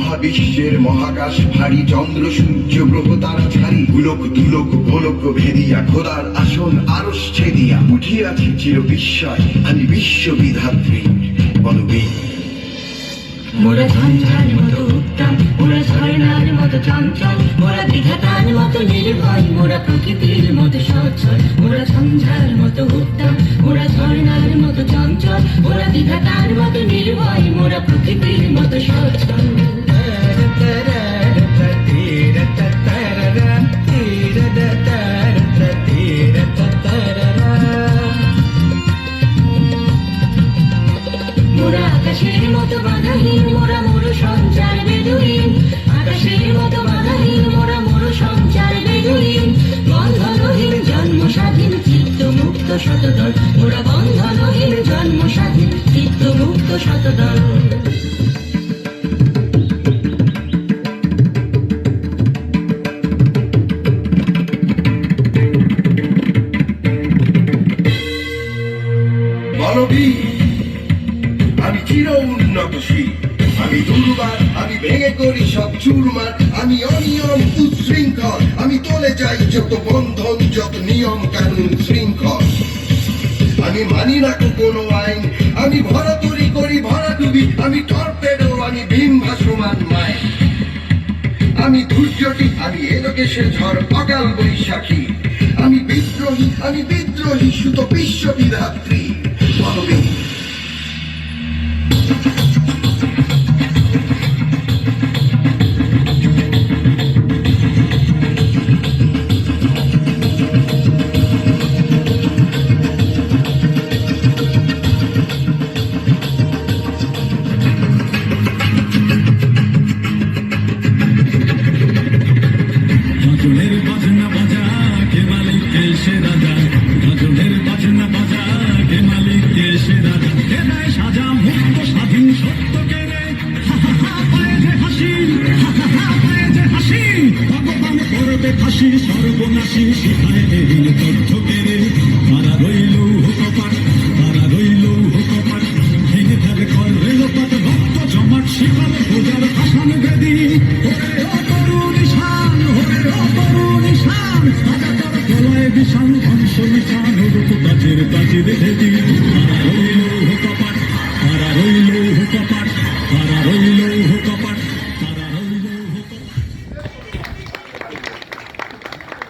মহাবিশ্বের মহাকাশ ভারী চন্দ্র সূর্য গ্রহ তারা ছাড়ি গুলোক দুলোক গোলক ভেদিয়া খোদার আসন আরশ ছেদিয়া উঠিয়াছি চির বিস্ময় আমি বিশ্ববিধাত্রী বলবি। মোরা ঝঞ্ঝার মতো উত্তম, মোরা ঝর্ণার মতো চঞ্চল, মোরা বিধাতার মতো নির্ভয়, মোরা প্রকৃতির মতো সচ্ছল। মোরা ঝঞ্ঝার মতো উত্তম, মোরা ঝর্ণার মতো চঞ্চল, মোরা বিধাতার মতো নির্ভয়, মোরা প্রকৃতির মতো সচ্ছল। মোরা আকাশের মতো বাধাহীন, মোরা মোর সঞ্চার বেদুইন। আকাশের মতো বাধাহীন, মোরা মোর সঞ্চার বেদুইন। বন্ধনহীন জন্ম স্বাধীন চিত্ত মুক্ত শতদল, মোরা বন্ধনহীন জন্ম স্বাধীন চিত্ত মুক্ত শতদল। বলবি আমি চির উন্নতশীল, আমি দুর্বার, আমি ভেঙে করি সব চুরমার, আমি অনিয়ম উচ্ছৃঙ্খল, আমি তোলে যাই যত বন্ধন যত নিয়ম কানুন শৃঙ্খল। আমি মানি না কোনো আইন, আমি ভরাতুরি করি ভরাডুবি, আমি টর্পেডো, আমি ভীম ভাসমান মায়। আমি দুর্যোগী, আমি এলোকেশের ঝড় অকাল বৈশাখী, আমি বিদ্রোহী সুত বিশ্ববিধাত্রী বলবি। গাজনের বাজনা বাজা কে মালিক কে সে রাজা, গাজনের বাজনা বাজা কে মালিক কে সে রাজা, কে দেয় সাজা মুক্ত স্বাধীন সত্য কে রে, পায়ে যে হাসি, পায়ে যে হাসি, ভগবান করবে ফাঁসি সর্বনাশী শিখায় এই